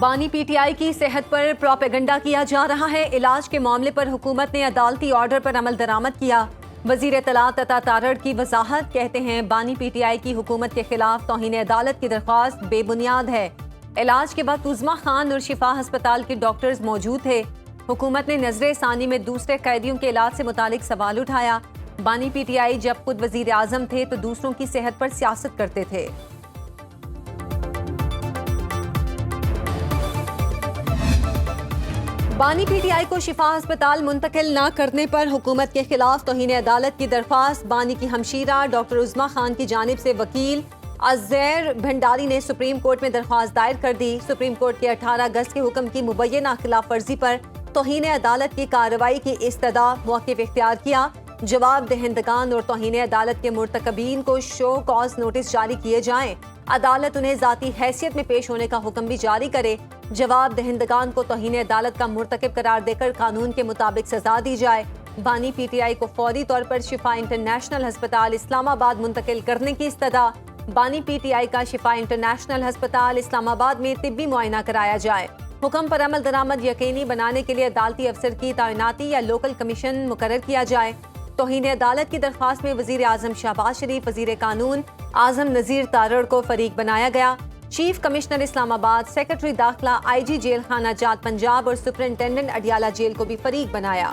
بانی P T I کی صحت پر پروپیگنڈا کیا جا رہا ہے۔ علاج کے معاملے پر حکومت نے عدالتی آرڈر پر عمل درآمد کیا۔ وزیر اطلاعات عطا تارڑ کی وضاحت، کہتے ہیں بانی پی ٹی آئی کی حکومت کے خلاف توہین عدالت کی درخواست بے بنیاد ہے۔ علاج کے بعد عظمیٰ خان اور شفا ہسپتال کے ڈاکٹرز موجود تھے۔ حکومت نے نظر ثانی میں دوسرے قیدیوں کے علاج سے متعلق سوال اٹھایا۔ بانی پی ٹی آئی جب خود وزیر اعظم تھے تو دوسروں کی صحت پر سیاست کرتے تھے۔ بانی پی ٹی آئی کو شفا ہسپتال منتقل نہ کرنے پر حکومت کے خلاف توہین عدالت کی درخواست۔ بانی کی ہمشیرہ ڈاکٹر عظمیٰ خان کی جانب سے وکیل الزیر بھنڈاری نے سپریم کورٹ میں درخواست دائر کر دی۔ سپریم کورٹ کے 18 اگست کے حکم کی مبینہ خلاف ورزی پر توہین عدالت کی کارروائی کی استدعا موقف اختیار کیا۔ جواب دہندگان اور توہین عدالت کے مرتکبین کو شو کاز نوٹس جاری کیے جائیں۔ عدالت انہیں ذاتی حیثیت میں پیش ہونے کا حکم بھی جاری کرے۔ جواب دہندگان کو توہین عدالت کا مرتکب قرار دے کر قانون کے مطابق سزا دی جائے۔ بانی پی ٹی آئی کو فوری طور پر شفا انٹرنیشنل ہسپتال اسلام آباد منتقل کرنے کی استدعا۔ بانی پی ٹی آئی کا شفا انٹرنیشنل ہسپتال اسلام آباد میں طبی معائنہ کرایا جائے۔ حکم پر عمل درآمد یقینی بنانے کے لیے عدالتی افسر کی تعیناتی یا لوکل کمیشن مقرر کیا جائے۔ توہین عدالت کی درخواست میں وزیر اعظم شہباز شریف، وزیر قانون اعظم نذیر تارڑ کو فریق بنایا گیا۔ چیف کمشنر اسلام آباد، سیکرٹری داخلہ، آئی جی جیل خانہ جات پنجاب اور سپرنٹینڈنٹ اڈیالہ جیل کو بھی فریق بنایا۔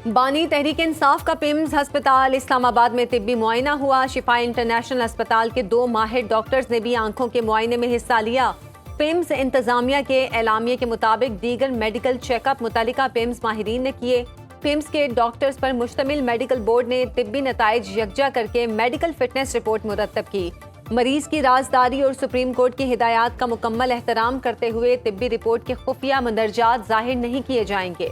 بانی تحریک انصاف کا پیمز ہسپتال اسلام آباد میں طبی معائنہ ہوا۔ شفا انٹرنیشنل ہسپتال کے 2 ماہر ڈاکٹرز نے بھی آنکھوں کے معائنے میں حصہ لیا۔ پیمز انتظامیہ کے اعلامیے کے مطابق دیگر میڈیکل چیک اپ متعلقہ پیمز ماہرین نے کیے۔ پیمز کے ڈاکٹرز پر مشتمل میڈیکل بورڈ نے طبی نتائج یکجا کر کے میڈیکل فٹنس رپورٹ مرتب کی۔ مریض کی رازداری اور سپریم کورٹ کی ہدایات کا مکمل احترام کرتے ہوئے طبی رپورٹ کے خفیہ مندرجات ظاہر نہیں کیے جائیں گے۔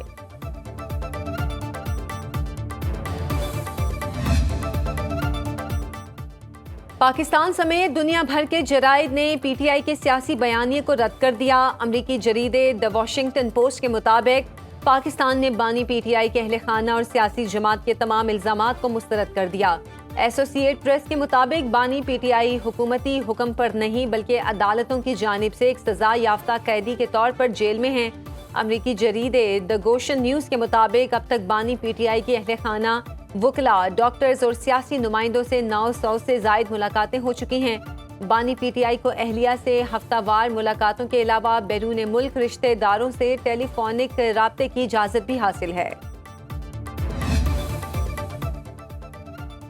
پاکستان سمیت دنیا بھر کے جرائد نے پی ٹی آئی کے سیاسی بیانیے کو رد کر دیا۔ امریکی جریدے دی واشنگٹن پوسٹ کے مطابق پاکستان نے بانی پی ٹی آئی کے اہل خانہ اور سیاسی جماعت کے تمام الزامات کو مسترد کر دیا۔ ایسوسی ایٹ پریس کے مطابق بانی پی ٹی آئی حکومتی حکم پر نہیں بلکہ عدالتوں کی جانب سے ایک سزا یافتہ قیدی کے طور پر جیل میں ہیں۔ امریکی جریدے دی گوشن نیوز کے مطابق اب تک بانی پی ٹی آئی کے اہل خانہ، وکلاء، ڈاکٹرز اور سیاسی نمائندوں سے 900 سے زائد ملاقاتیں ہو چکی ہیں۔ بانی پی ٹی آئی کو اہلیہ سے ہفتہ وار ملاقاتوں کے علاوہ بیرون ملک رشتہ داروں سے ٹیلی فونک رابطے کی اجازت بھی حاصل ہے۔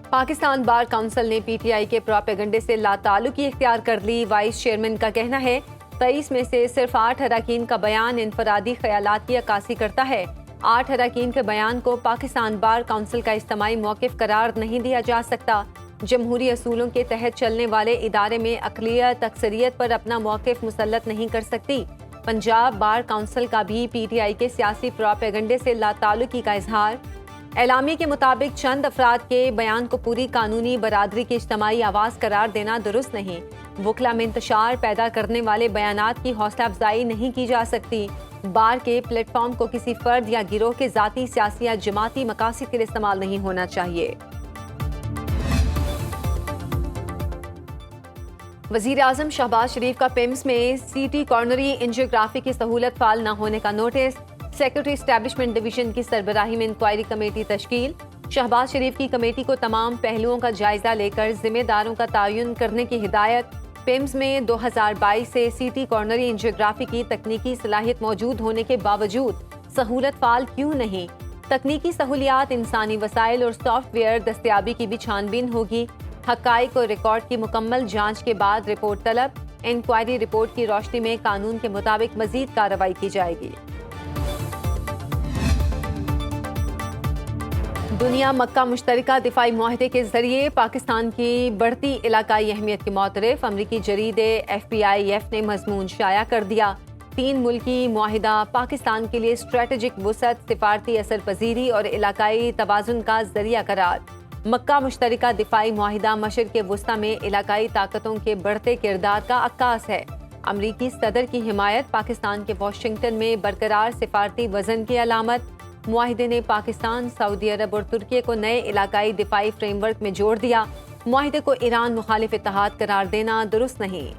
پاکستان بار کونسل نے پی ٹی آئی کے پروپیگنڈے سے لا تعلقی اختیار کر لی۔ وائس چیئرمین کا کہنا ہے 23 میں سے صرف 8 اراکین کا بیان انفرادی خیالات کی عکاسی کرتا ہے۔ 8 اراکین کے بیان کو پاکستان بار کونسل کا اجتماعی موقف قرار نہیں دیا جا سکتا۔ جمہوری اصولوں کے تحت چلنے والے ادارے میں اقلیت اکثریت پر اپنا موقف مسلط نہیں کر سکتی۔ پنجاب بار کونسل کا بھی پی ٹی آئی کے سیاسی پروپیگنڈے سے لا تعلقی کا اظہار۔ اعلامیے کے مطابق چند افراد کے بیان کو پوری قانونی برادری کی اجتماعی آواز قرار دینا درست نہیں۔ وکلا میں انتشار پیدا کرنے والے بیانات کی حوصلہ افزائی نہیں کی جا سکتی۔ بار کے پلیٹ فارم کو کسی فرد یا گروہ کے ذاتی، سیاسی یا جماعتی مقاصد کے لیے استعمال نہیں ہونا چاہیے۔ وزیر اعظم شہباز شریف کا پیمز میں سی ٹی کارنری انجیوگرافی کی سہولت فعال نہ ہونے کا نوٹس۔ سیکرٹری اسٹیبلشمنٹ ڈویژن کی سربراہی میں انکوائری کمیٹی تشکیل۔ شہباز شریف کی کمیٹی کو تمام پہلوؤں کا جائزہ لے کر ذمہ داروں کا تعین کرنے کی ہدایت۔ پیمز میں 2022 سے سی ٹی کارنری انجیوگرافی کی تکنیکی صلاحیت موجود ہونے کے باوجود سہولت فعال کیوں نہیں؟ تکنیکی سہولیات، انسانی وسائل اور سافٹ ویئر دستیابی کی بھی چھان بین ہوگی۔ حقائق اور ریکارڈ کی مکمل جانچ کے بعد رپورٹ طلب۔ انکوائری رپورٹ کی روشنی میں قانون کے مطابق مزید کارروائی کی جائے گی۔ دنیا مکہ مشترکہ دفاعی معاہدے کے ذریعے پاکستان کی بڑھتی علاقائی اہمیت کے معترف امریکی جریدے FPIF نے مضمون شائع کر دیا۔ 3 ملکی معاہدہ پاکستان کے لیے اسٹریٹجک وسعت، سفارتی اثر پذیری اور علاقائی توازن کا ذریعہ قرار۔ مکہ مشترکہ دفاعی معاہدہ مشرق وسطی میں علاقائی طاقتوں کے بڑھتے کردار کا عکاس ہے۔ امریکی صدر کی حمایت پاکستان کے واشنگٹن میں برقرار سفارتی وزن کی علامت۔ معاہدے نے پاکستان، سعودی عرب اور ترکی کو نئے علاقائی دفاعی فریم ورک میں جوڑ دیا۔ معاہدے کو ایران مخالف اتحاد قرار دینا درست نہیں۔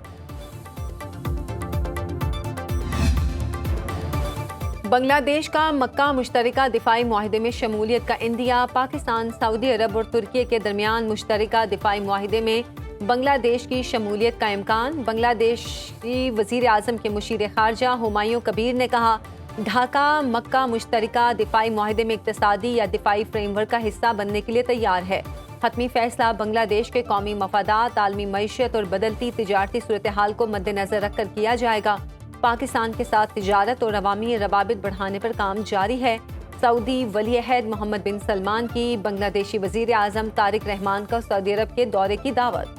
بنگلہ دیش کا مکہ مشترکہ دفاعی معاہدے میں شمولیت کا عندیہ۔ پاکستان، سعودی عرب اور ترکی کے درمیان مشترکہ دفاعی معاہدے میں بنگلہ دیش کی شمولیت کا امکان۔ بنگلہ دیش کی وزیر اعظم کے مشیر خارجہ ہمایوں کبیر نے کہا، ڈھاکہ مکہ مشترکہ دفاعی معاہدے میں اقتصادی یا دفاعی فریم ورک کا حصہ بننے کے لیے تیار ہے۔ حتمی فیصلہ بنگلہ دیش کے قومی مفادات، عالمی معیشت اور بدلتی تجارتی صورتحال کو مد نظر رکھ کر کیا جائے گا۔ پاکستان کے ساتھ تجارت اور عوامی روابط بڑھانے پر کام جاری ہے۔ سعودی ولی عہد محمد بن سلمان کی بنگلہ دیشی وزیر اعظم طارق رحمان کا سعودی عرب کے دورے کی دعوت۔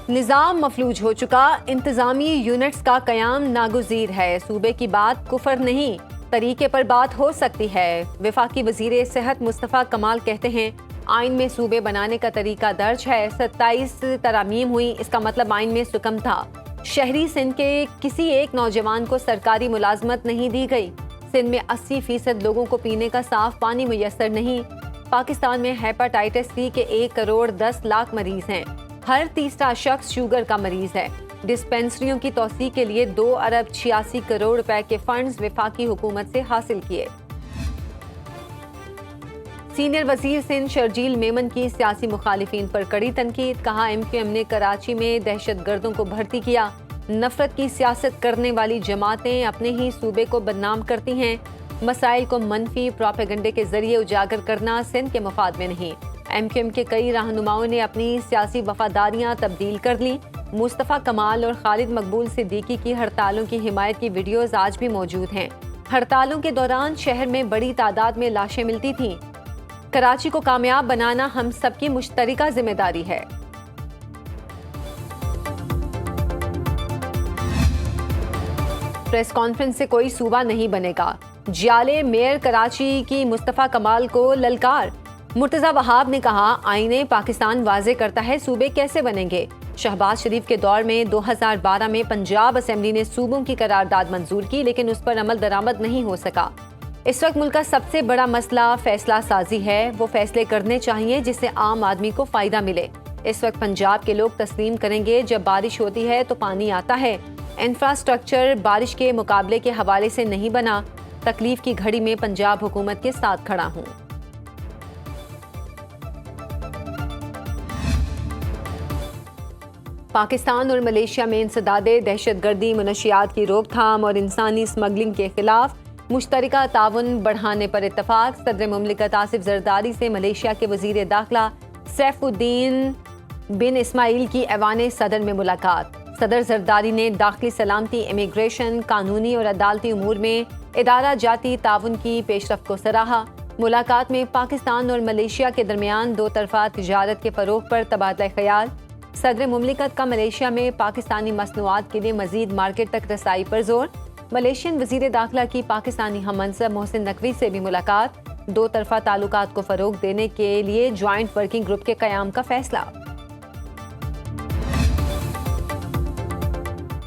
نظام مفلوج ہو چکا، انتظامی یونٹس کا قیام ناگزیر ہے۔ صوبے کی بات کفر نہیں، طریقے پر بات ہو سکتی ہے۔ وفاقی وزیر صحت مصطفیٰ کمال کہتے ہیں، آئین میں صوبے بنانے کا طریقہ درج ہے۔ 27 ترامیم ہوئی، اس کا مطلب آئین میں سکم تھا۔ شہری سندھ کے کسی ایک نوجوان کو سرکاری ملازمت نہیں دی گئی۔ سندھ میں 80% لوگوں کو پینے کا صاف پانی میسر نہیں۔ پاکستان میں ہیپاٹائٹس سی کے 1,10,00,000 مریض ہیں۔ ہر تیسرا شخص شوگر کا مریض ہے۔ ڈسپینسریوں کی توسیع کے لیے 2,86 روپے کے فنڈز وفاقی حکومت سے حاصل کیے۔ سینئر وزیر سندھ شرجیل میمن کی سیاسی مخالفین پر کڑی تنقید، کہا ایم کیو ایم نے کراچی میں دہشت گردوں کو بھرتی کیا۔ نفرت کی سیاست کرنے والی جماعتیں اپنے ہی صوبے کو بدنام کرتی ہیں۔ مسائل کو منفی پروپیگنڈے کے ذریعے اجاگر کرنا سندھ کے مفاد میں نہیں۔ ایم کیو ایم کے کئی رہنماؤں نے اپنی سیاسی وفاداریاں تبدیل کر لی۔ مصطفیٰ کمال اور خالد مقبول صدیقی کی ہڑتالوں کی حمایت کی ویڈیوز آج بھی موجود ہیں۔ ہڑتالوں کے دوران شہر میں بڑی تعداد میں لاشیں ملتی تھیں۔ کراچی کو کامیاب بنانا ہم سب کی مشترکہ ذمہ داری ہے۔ پریس کانفرنس سے کوئی صوبہ نہیں بنے گا، جیالے میئر کراچی کی مصطفیٰ کمال کو للکار۔ مرتضی وہاب نے کہا، آئین پاکستان واضح کرتا ہے صوبے کیسے بنیں گے۔ شہباز شریف کے دور میں 2012 میں پنجاب اسمبلی نے صوبوں کی قرارداد منظور کی، لیکن اس پر عمل درآمد نہیں ہو سکا۔ اس وقت ملک کا سب سے بڑا مسئلہ فیصلہ سازی ہے۔ وہ فیصلے کرنے چاہیے جس سے عام آدمی کو فائدہ ملے۔ اس وقت پنجاب کے لوگ تسلیم کریں گے، جب بارش ہوتی ہے تو پانی آتا ہے۔ انفراسٹرکچر بارش کے مقابلے کے حوالے سے نہیں بنا۔ تکلیف کی گھڑی میں پنجاب حکومت کے ساتھ کھڑا ہوں۔ پاکستان اور ملیشیا میں انسداد دہشت گردی، منشیات کی روک تھام اور انسانی اسمگلنگ کے خلاف مشترکہ تعاون بڑھانے پر اتفاق۔ صدر مملکت آصف زرداری سے ملیشیا کے وزیر داخلہ سیف الدین بن اسماعیل کی ایوان صدر میں ملاقات۔ صدر زرداری نے داخلی سلامتی، امیگریشن، قانونی اور عدالتی امور میں ادارہ جاتی تعاون کی پیش رفت کو سراہا۔ ملاقات میں پاکستان اور ملیشیا کے درمیان دو طرفہ تجارت کے فروغ پر تبادلہ خیال۔ صدر مملکت کا ملیشیا میں پاکستانی مصنوعات کے لیے مزید مارکیٹ تک رسائی پر زور۔ ملیشین وزیر داخلہ کی پاکستانی ہم منصب محسن نقوی سے بھی ملاقات۔ دو طرفہ تعلقات کو فروغ دینے کے لیے جوائنٹ ورکنگ گروپ کے قیام کا فیصلہ۔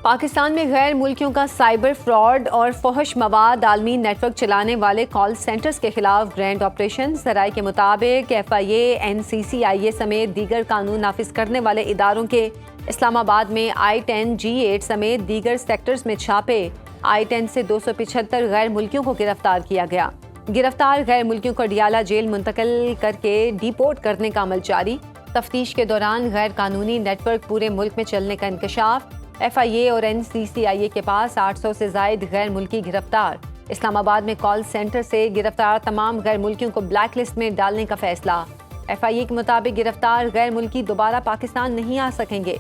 پاکستان میں غیر ملکیوں کا سائبر فراڈ اور فحش مواد عالمی نیٹ ورک چلانے والے کال سینٹرز کے خلاف گرینڈ آپریشن۔ ذرائع کے مطابق FIA، NCCIA سمیت دیگر قانون نافذ کرنے والے اداروں کے اسلام آباد میں I-10 G8 سمیت دیگر سیکٹرز میں چھاپے۔ I-10 سے 275 غیر ملکیوں کو گرفتار کیا گیا۔ گرفتار غیر ملکیوں کو ڈیالہ جیل منتقل کر کے ڈیپورٹ کرنے کا عمل جاری۔ تفتیش کے دوران غیر قانونی نیٹ ورک پورے ملک میں چلنے کا انکشاف۔ FIA اور NCCIA کے پاس 800 سے زائد غیر ملکی گرفتار۔ اسلام آباد میں کال سینٹر سے گرفتار تمام غیر ملکیوں کو بلیک لسٹ میں ڈالنے کا فیصلہ۔ FIA کے مطابق گرفتار غیر ملکی دوبارہ پاکستان نہیں آ سکیں گے۔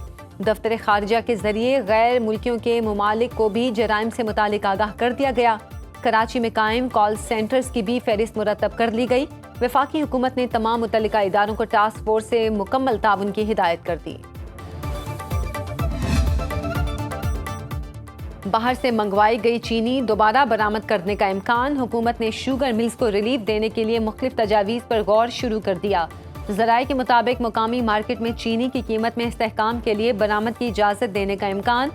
دفتر خارجہ کے ذریعے غیر ملکیوں کے ممالک کو بھی جرائم سے متعلق آگاہ کر دیا گیا۔ کراچی میں قائم کال سینٹرز کی بھی فہرست مرتب کر لی گئی۔ وفاقی حکومت نے تمام متعلقہ اداروں کو ٹاسک فورس سے مکمل تعاون کی ہدایت کر دی۔ باہر سے منگوائی گئی چینی دوبارہ برآمد کرنے کا امکان۔ حکومت نے شوگر ملز کو ریلیف دینے کے لیے مختلف تجاویز پر غور شروع کر دیا۔ ذرائع کے مطابق مقامی مارکیٹ میں چینی کی قیمت میں استحکام کے لیے برآمد کی اجازت دینے کا امکان۔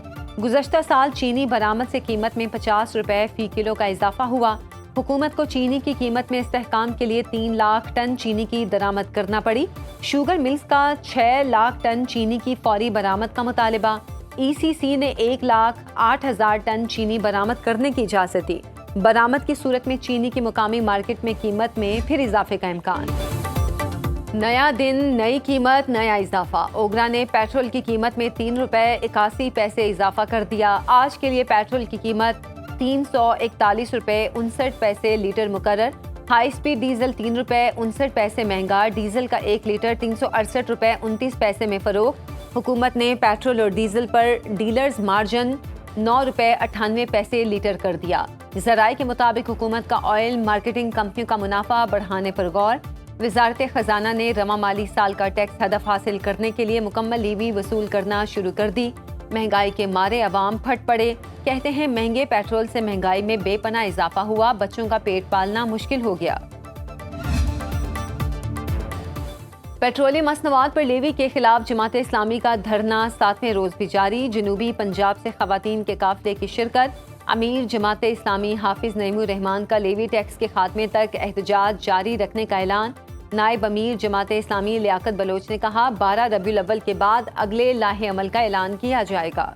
گزشتہ سال چینی برآمد سے قیمت میں 50 روپے فی کلو کا اضافہ ہوا۔ حکومت کو چینی کی قیمت میں استحکام کے لیے 3 لاکھ ٹن چینی کی درآمد کرنا پڑی۔ شوگر ملز کا 6 لاکھ ٹن چینی کی فوری برآمد کا مطالبہ۔ ای سی سی نے 1,08,000 ٹن چینی برآمد کرنے کی اجازت دی۔ برآمد کی صورت میں چینی کی مقامی مارکیٹ میں قیمت میں پھر اضافے کا امکان۔ نیا دن، نئی قیمت، نیا اضافہ۔ اوگرا نے پیٹرول کی قیمت میں 3 روپے 81 پیسے اضافہ کر دیا۔ آج کے لیے پیٹرول کی قیمت 341 روپے 59 پیسے لیٹر مقرر۔ ہائی سپیڈ ڈیزل 3 روپے 59 پیسے مہنگا۔ ڈیزل کا 1 لیٹر 368 روپے 29 پیسے میں فروخت۔ حکومت نے پیٹرول اور ڈیزل پر ڈیلرز مارجن 9 روپے 98 پیسے لیٹر کر دیا۔ ذرائع کے مطابق حکومت کا آئل مارکیٹنگ کمپنیوں کا منافع بڑھانے پر غور۔ وزارت خزانہ نے رواں مالی سال کا ٹیکس ہدف حاصل کرنے کے لیے مکمل لیوی وصول کرنا شروع کر دی۔ مہنگائی کے مارے عوام پھٹ پڑے، کہتے ہیں مہنگے پیٹرول سے مہنگائی میں بے پناہ اضافہ ہوا، بچوں کا پیٹ پالنا مشکل ہو گیا۔ پیٹرولیم مصنوعات پر لیوی کے خلاف جماعت اسلامی کا دھرنا 7ویں روز بھی جاری۔ جنوبی پنجاب سے خواتین کے قافلے کی شرکت۔ امیر جماعت اسلامی حافظ نعیم الرحمان کا لیوی ٹیکس کے خاتمے تک احتجاج جاری رکھنے کا اعلان۔ نائب امیر جماعت اسلامی لیاقت بلوچ نے کہا 12 ربیع الاول کے بعد اگلے لائحہ عمل کا اعلان کیا جائے گا۔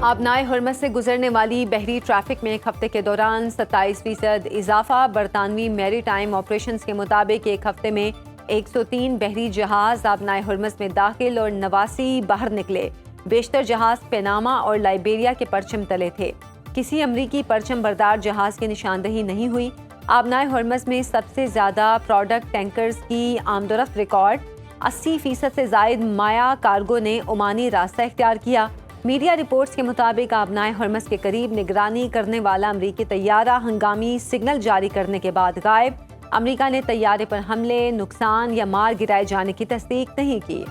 آبنائے ہرمز سے گزرنے والی بحری ٹریفک میں ایک ہفتے کے دوران 27% اضافہ۔ برطانوی میری ٹائم آپریشنز کے مطابق ایک ہفتے میں 103 بحری جہاز آبنائے ہرمز میں داخل اور 89 باہر نکلے۔ بیشتر جہاز پیناما اور لائبیریا کے پرچم تلے تھے۔ کسی امریکی پرچم بردار جہاز کی نشاندہی نہیں ہوئی۔ آبنائے ہرمز میں سب سے زیادہ پروڈکٹ ٹینکرز کی آمد و رفت ریکارڈ۔ 80% سے زائد مایا کارگو نے عمانی راستہ اختیار کیا۔ میڈیا رپورٹس کے مطابق آبنائے ہرمز کے قریب نگرانی کرنے والا امریکی طیارہ ہنگامی سگنل جاری کرنے کے بعد غائب۔ امریکہ نے طیارے پر حملے، نقصان یا مار گرائے جانے کی تصدیق نہیں کی۔